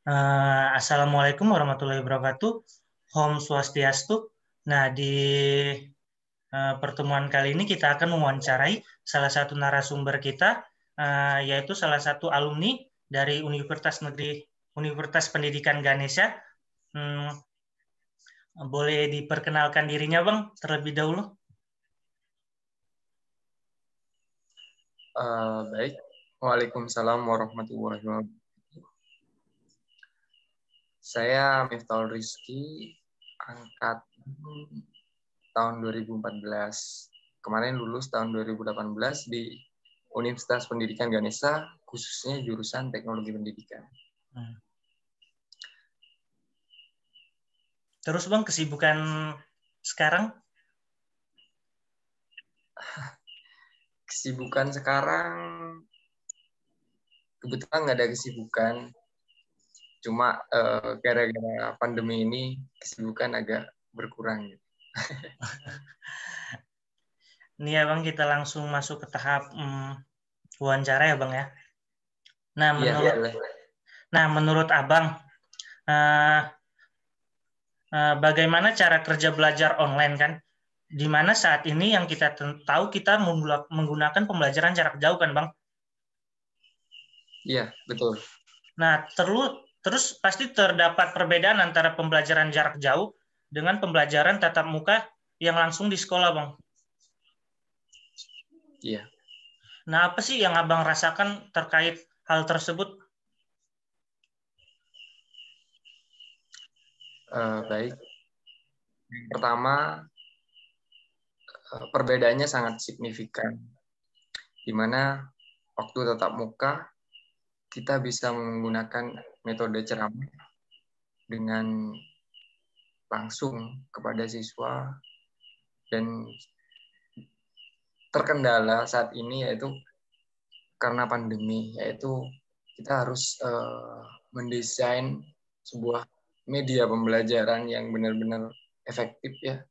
Assalamualaikum warahmatullahi wabarakatuh. Om Swastiastu. Nah, di pertemuan kali ini kita akan mewawancarai salah satu narasumber kita, yaitu salah satu alumni dari Universitas Pendidikan Ganesha. Hmm, Boleh diperkenalkan dirinya, Bang, terlebih dahulu? Baik. Waalaikumsalam warahmatullahi wabarakatuh. Saya Miftahul Rizky, angkat tahun 2014. Kemarin lulus tahun 2018 di Universitas Pendidikan Ganesha, khususnya jurusan Teknologi Pendidikan. Terus, Bang, kesibukan sekarang? Kesibukan sekarang, kebetulan nggak ada kesibukan. Cuma gara-gara pandemi ini, kesibukan agak berkurang. Ini ya, Bang, kita langsung masuk ke tahap wawancara ya, Bang, ya. Nah, menurut Abang, bagaimana cara kerja belajar online, kan? Di mana saat ini yang kita tahu kita menggunakan pembelajaran jarak jauh, kan, Bang? Iya, betul. Nah, terus pasti terdapat perbedaan antara pembelajaran jarak jauh dengan pembelajaran tatap muka yang langsung di sekolah, Bang. Iya. Nah, apa sih yang Abang rasakan terkait hal tersebut? Baik. Pertama, perbedaannya sangat signifikan, di mana waktu tatap muka kita bisa menggunakan metode ceramah dengan langsung kepada siswa, dan terkendala saat ini yaitu karena pandemi, yaitu kita harus mendesain sebuah media pembelajaran yang benar-benar efektif ya,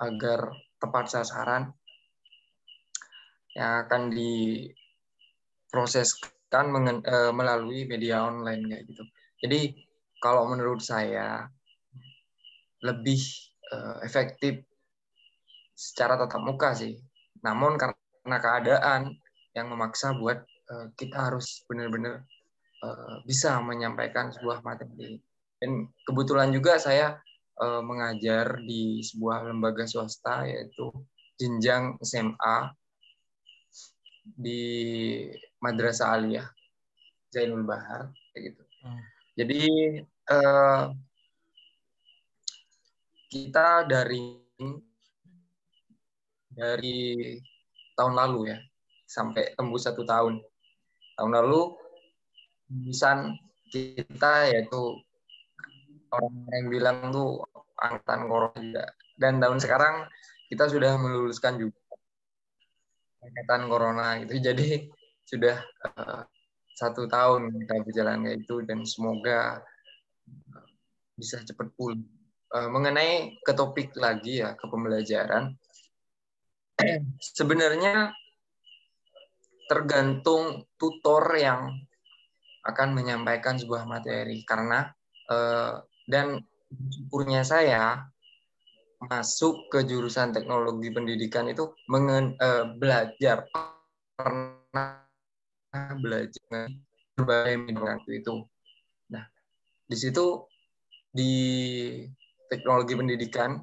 agar tepat sasaran yang akan diproseskan melalui media online kayak gitu. Jadi kalau menurut saya lebih efektif secara tatap muka sih. Namun karena keadaan yang memaksa buat kita harus benar-benar bisa menyampaikan sebuah materi. Dan kebetulan juga saya mengajar di sebuah lembaga swasta, yaitu jenjang SMA di Madrasah Aliyah Zainul Bahar kayak gitu. Jadi kita dari tahun lalu ya sampai tembus 1 tahun. Tahun lalu lulusan kita yaitu orang yang bilang tuh angkatan corona juga. Dan tahun sekarang kita sudah meluluskan juga angkatan corona gitu. Jadi sudah 1 tahun kita berjalan kayak itu, dan semoga bisa cepat pulih. Mengenai ke topik lagi ya, ke pembelajaran, sebenarnya tergantung tutor yang akan menyampaikan sebuah materi, karena dan syukurnya saya masuk ke jurusan teknologi pendidikan itu belajar pernah belajar berbagai media itu. Nah, di situ di teknologi pendidikan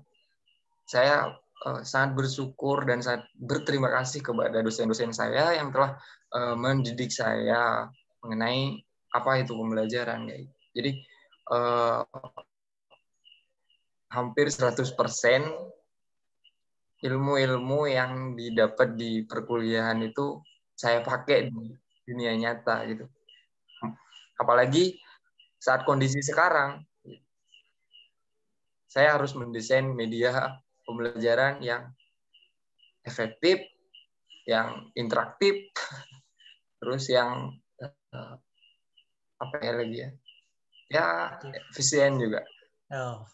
saya sangat bersyukur dan sangat berterima kasih kepada dosen-dosen saya yang telah mendidik saya mengenai apa itu pembelajaran. Jadi hampir 100% ilmu-ilmu yang didapat di perkuliahan itu saya pakai di dunia nyata gitu. Apalagi saat kondisi sekarang, saya harus mendesain media pembelajaran yang efektif, yang interaktif, terus yang apa ya lagi ya? Ya, efisien juga. Oh.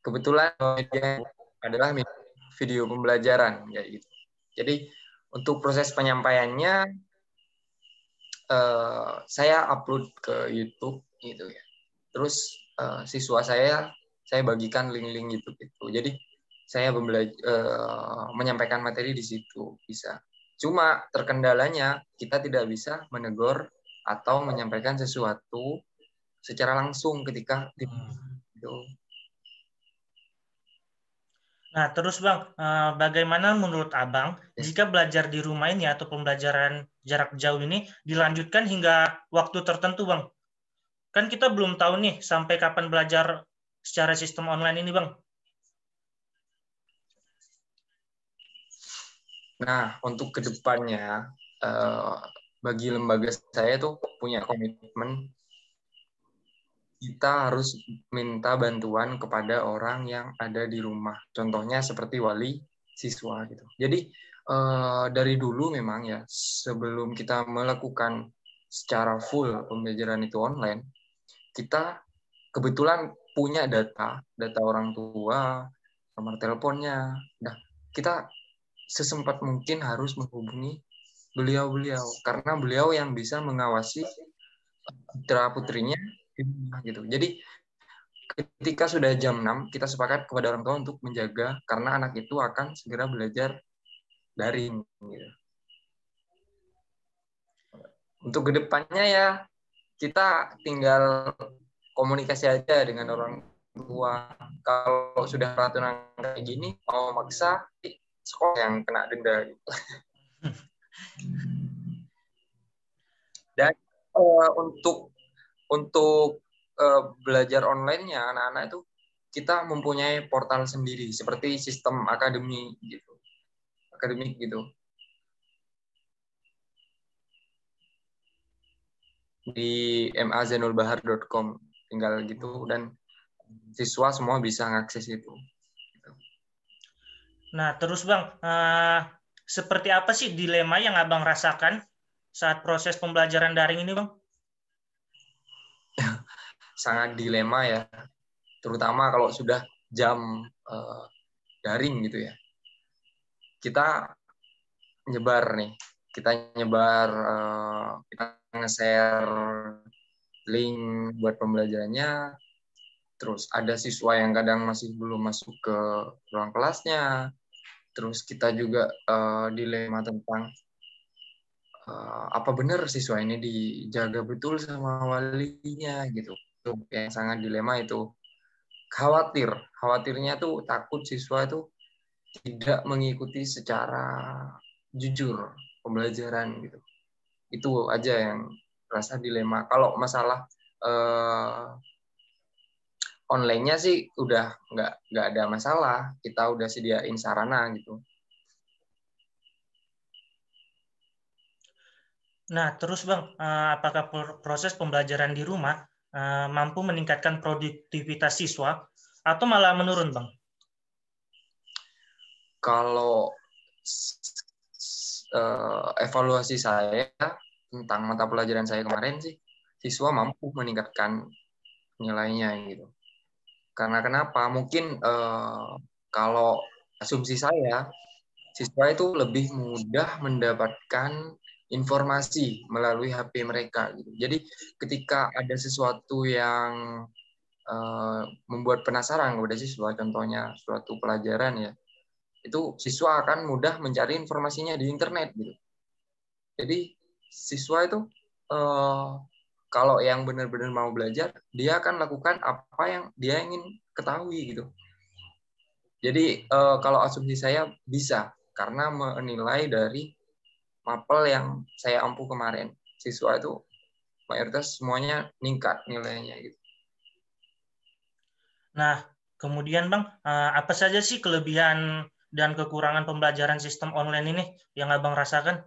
Kebetulan media adalah video pembelajaran kayak gitu. Jadi untuk proses penyampaiannya saya upload ke YouTube gitu ya. Terus siswa saya bagikan link-link YouTube itu. Jadi saya menyampaikan materi di situ bisa. Cuma terkendalanya kita tidak bisa menegur atau menyampaikan sesuatu secara langsung ketika itu. Nah, terus Bang, bagaimana menurut Abang jika belajar di rumah ini atau pembelajaran jarak jauh ini dilanjutkan hingga waktu tertentu, Bang? Kan kita belum tahu nih sampai kapan belajar secara sistem online ini, Bang. Nah, untuk kedepannya, bagi lembaga saya tuh punya komitmen, kita harus minta bantuan kepada orang yang ada di rumah. Contohnya seperti wali siswa gitu. Jadi dari dulu memang ya, sebelum kita melakukan secara full pembelajaran itu online, kita kebetulan punya data orang tua, nomor teleponnya. Nah, kita sesempat mungkin harus menghubungi beliau-beliau karena beliau yang bisa mengawasi putra-putrinya gitu. Jadi ketika sudah jam 6 kita sepakat kepada orang tua untuk menjaga karena anak itu akan segera belajar daring gitu. Untuk kedepannya ya kita tinggal komunikasi aja dengan orang tua. Kalau sudah peraturan kayak gini mau maksa sekolah yang kena denda gitu. Dan untuk belajar online-nya anak-anak itu kita mempunyai portal sendiri seperti sistem akademik gitu di mazanulbahar.com tinggal gitu dan siswa semua bisa mengakses itu. Nah, terus Bang, seperti apa sih dilema yang Abang rasakan saat proses pembelajaran daring ini, Bang? Sangat dilema ya, terutama kalau sudah jam daring gitu ya. Kita nyebar, kita nge-share link buat pembelajarannya. Terus ada siswa yang kadang masih belum masuk ke ruang kelasnya. Terus kita juga dilema tentang apa benar siswa ini dijaga betul sama walinya gitu. Itu yang sangat dilema itu. Khawatirnya tuh takut siswa itu tidak mengikuti secara jujur pembelajaran gitu. Itu aja yang rasa dilema. Kalau masalah online-nya sih udah nggak ada masalah. Kita udah sediain sarana gitu. Nah, terus Bang, apakah proses pembelajaran di rumah mampu meningkatkan produktivitas siswa atau malah menurun, Bang? Kalau evaluasi saya tentang mata pelajaran saya kemarin sih, siswa mampu meningkatkan nilainya gitu. Karena kenapa? Mungkin kalau asumsi saya, siswa itu lebih mudah mendapatkan informasi melalui HP mereka. Gitu. Jadi ketika ada sesuatu yang membuat penasaran kepada siswa, contohnya suatu pelajaran ya, itu siswa akan mudah mencari informasinya di internet. Gitu. Jadi siswa itu kalau yang benar-benar mau belajar, dia akan lakukan apa yang dia ingin ketahui gitu. Jadi kalau asumsi saya bisa karena menilai dari mapel yang saya ampuh kemarin. Siswa itu mayoritas semuanya meningkat nilainya gitu. Nah, kemudian Bang, apa saja sih kelebihan dan kekurangan pembelajaran sistem online ini yang Abang rasakan?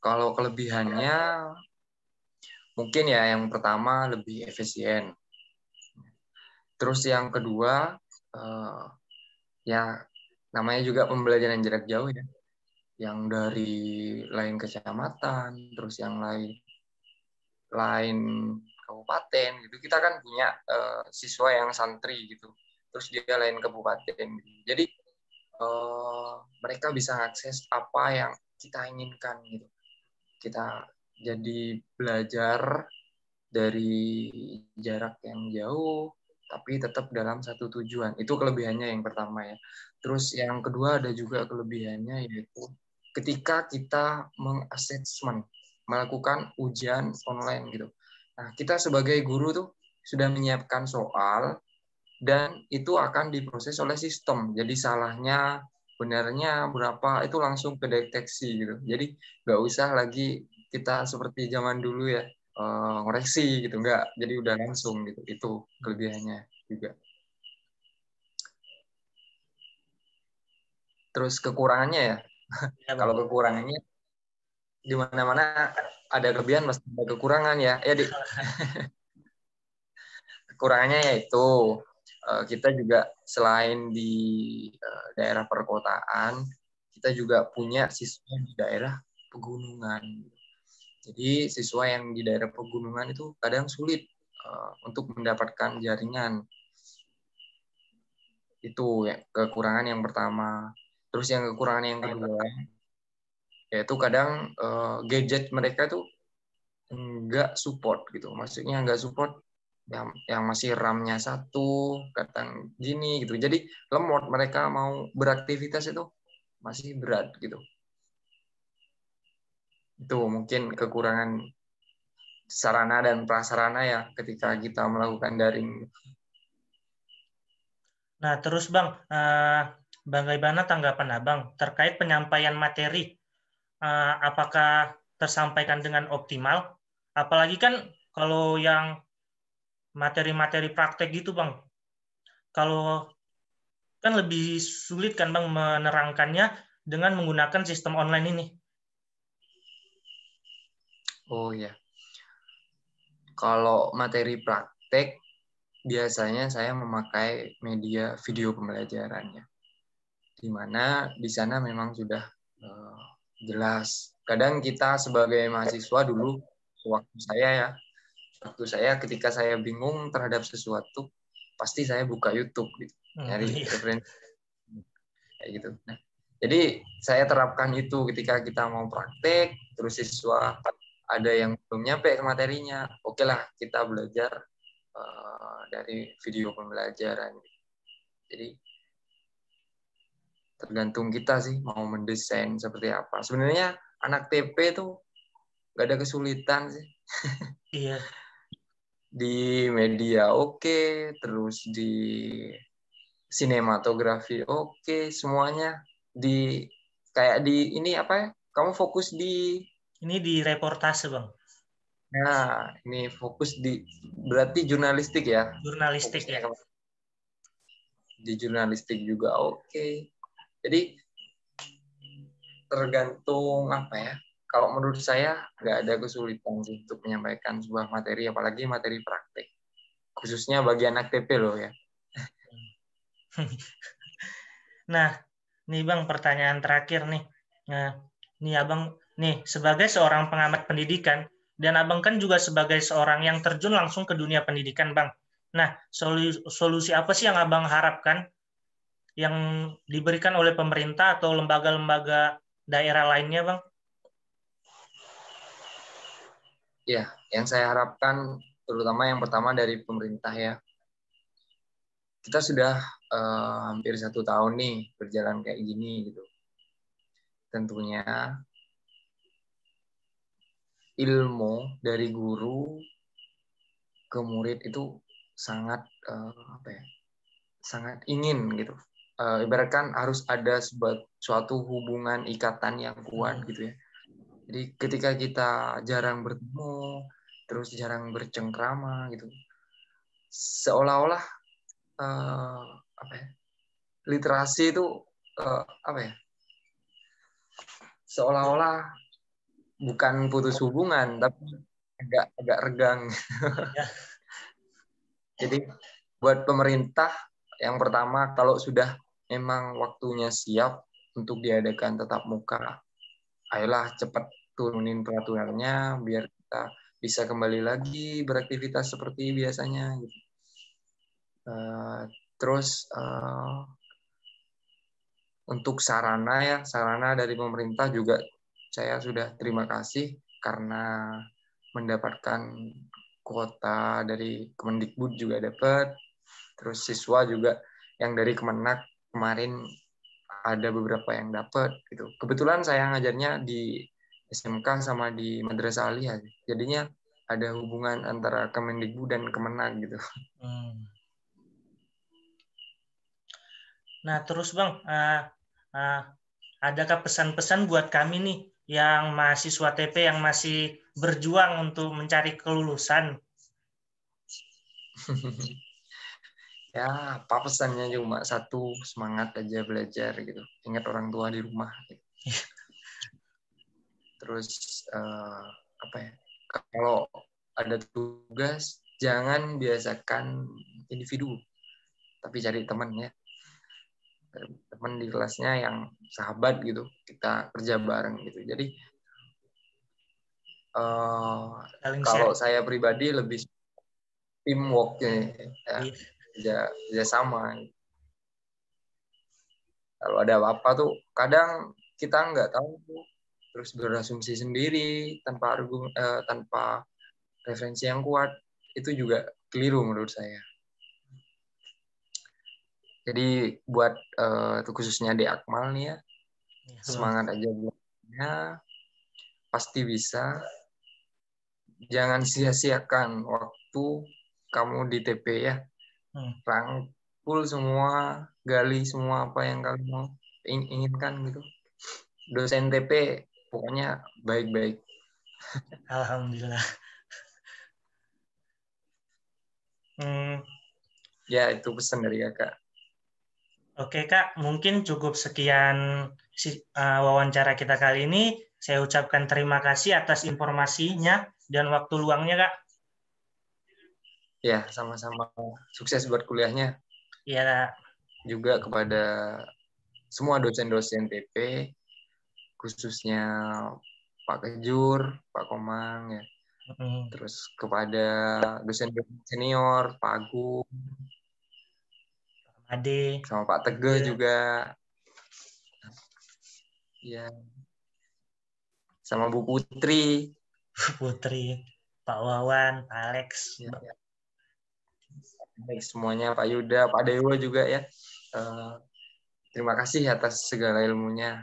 Kalau kelebihannya mungkin ya yang pertama lebih efisien. Terus yang kedua ya namanya juga pembelajaran jarak jauh ya. Yang dari lain kecamatan, terus yang lain kabupaten gitu. Kita kan punya siswa yang santri gitu. Terus dia lain kabupaten. Gitu. Jadi mereka bisa akses apa yang kita inginkan gitu. kita jadi belajar dari jarak yang jauh, tapi tetap dalam satu tujuan. Itu kelebihannya yang pertama ya. Terus yang kedua ada juga kelebihannya, yaitu ketika kita mengassessment, melakukan ujian online gitu. Nah, kita sebagai guru tuh sudah menyiapkan soal, dan itu akan diproses oleh sistem. Jadi salahnya, benarnya berapa, itu langsung kedeteksi gitu. Jadi nggak usah lagi kita seperti zaman dulu ya, ngoreksi gitu, nggak. Jadi udah langsung gitu. Itu kelebihannya juga. Terus kekurangannya ya, Ya, kalau Bang. kekurangannya di mana-mana ada kelebihan pasti ada kekurangan ya. Ya, Dik. Kekurangannya yaitu kita juga selain di daerah perkotaan, kita juga punya siswa di daerah pegunungan. Jadi siswa yang di daerah pegunungan itu kadang sulit untuk mendapatkan jaringan. Itu ya kekurangan yang pertama. Terus yang kekurangan yang kedua, yaitu kadang gadget mereka tuh nggak support gitu. Maksudnya nggak support yang masih RAM-nya 1, kadang gini gitu. Jadi lemot, mereka mau beraktivitas itu masih berat gitu. Itu mungkin kekurangan sarana dan prasarana ya ketika kita melakukan daring. Nah, terus Bang, bagaimana tanggapan Abang terkait penyampaian materi? Apakah tersampaikan dengan optimal? Apalagi kan kalau yang materi-materi praktek gitu, Bang. Kalau kan lebih sulit kan, Bang, menerangkannya dengan menggunakan sistem online ini. Oh ya, kalau materi praktek biasanya saya memakai media video pembelajarannya, di mana di sana memang sudah jelas. Kadang kita sebagai mahasiswa dulu, waktu saya ketika saya bingung terhadap sesuatu, pasti saya buka YouTube gitu, nyari Iya. referensi kayak gitu. Nah, jadi saya terapkan itu ketika kita mau praktek, terus siswa ada yang belum nyampe ke materinya, oke lah kita belajar dari video pembelajaran. Jadi tergantung kita sih mau mendesain seperti apa. Sebenarnya anak TP tuh gak ada kesulitan sih. Iya. Di media oke, terus di sinematografi oke, semuanya di kayak di ini apa ya? Kamu fokus di Ini di reportase, Bang. ini fokus di berarti jurnalistik ya. Jurnalistik Fokusnya ya. di jurnalistik juga oke. Jadi tergantung apa ya? Kalau menurut saya nggak ada kesulitan sih untuk menyampaikan sebuah materi, apalagi materi praktek. Khususnya bagi anak TP loh ya. Nah, nih Bang, pertanyaan terakhir nih. Nah, nih Abang, nih sebagai seorang pengamat pendidikan, dan Abang kan juga sebagai seorang yang terjun langsung ke dunia pendidikan, Bang. Nah, solusi apa sih yang Abang harapkan yang diberikan oleh pemerintah atau lembaga-lembaga daerah lainnya, Bang? Ya, yang saya harapkan terutama yang pertama dari pemerintah ya. Kita sudah hampir 1 tahun nih berjalan kayak gini gitu. Tentunya ilmu dari guru ke murid itu sangat apa ya? Sangat ingin gitu. Ibaratkan harus ada suatu hubungan ikatan yang kuat gitu ya. Jadi ketika kita jarang bertemu, terus jarang bercengkrama gitu, seolah-olah apa ya? Literasi itu apa ya? Seolah-olah bukan putus hubungan, tapi agak regang. Ya, Jadi buat pemerintah yang pertama, kalau sudah memang waktunya siap untuk diadakan tatap muka, ayolah cepat turunin peraturannya biar kita bisa kembali lagi beraktivitas seperti biasanya. Gitu. Terus untuk sarana dari pemerintah juga saya sudah terima kasih karena mendapatkan kuota dari Kemendikbud juga dapat, terus siswa juga yang dari Kemenak kemarin ada beberapa yang dapat gitu. Kebetulan saya ngajarnya di SMK sama di Madrasah Aliyah, jadinya ada hubungan antara Kemendikbud dan Kemenak gitu. Nah, terus Bang, adakah pesan-pesan buat kami nih yang mahasiswa TP yang masih berjuang untuk mencari kelulusan? Ya, apa pesannya cuma satu, semangat aja belajar gitu. Ingat orang tua di rumah. Gitu. Terus apa ya? Kalau ada tugas, jangan biasakan individu, tapi cari teman ya. Teman di kelasnya yang sahabat gitu, kita kerja bareng gitu. Jadi kalau saya pribadi lebih teamwork ya, kerja sama. Kalau ada apa-apa tuh kadang kita nggak tahu tuh, terus berasumsi sendiri tanpa referensi yang kuat, itu juga keliru menurut saya. Jadi buat khususnya di Akmal nih ya, semangat aja belajarnya, pasti bisa. Jangan sia-siakan waktu kamu di TP ya. Rangkul semua, gali semua apa yang kamu inginkan gitu. Dosen TP pokoknya baik-baik. Alhamdulillah. Ya, itu pesan dari kakak. Oke Kak, mungkin cukup sekian wawancara kita kali ini. Saya ucapkan terima kasih atas informasinya dan waktu luangnya Kak. Ya, sama-sama. Sukses buat kuliahnya. Iya Kak. Juga kepada semua dosen-dosen TP, khususnya Pak Kejur, Pak Komang, ya. Terus kepada dosen-dosen senior, Pak Agung, Ade, sama Pak Tege juga. Ya. Sama Bu Putri. Pak Wawan, Pak Alex. Ya. Baik, semuanya, Pak Yuda, Pak Dewa juga ya. Terima kasih atas segala ilmunya.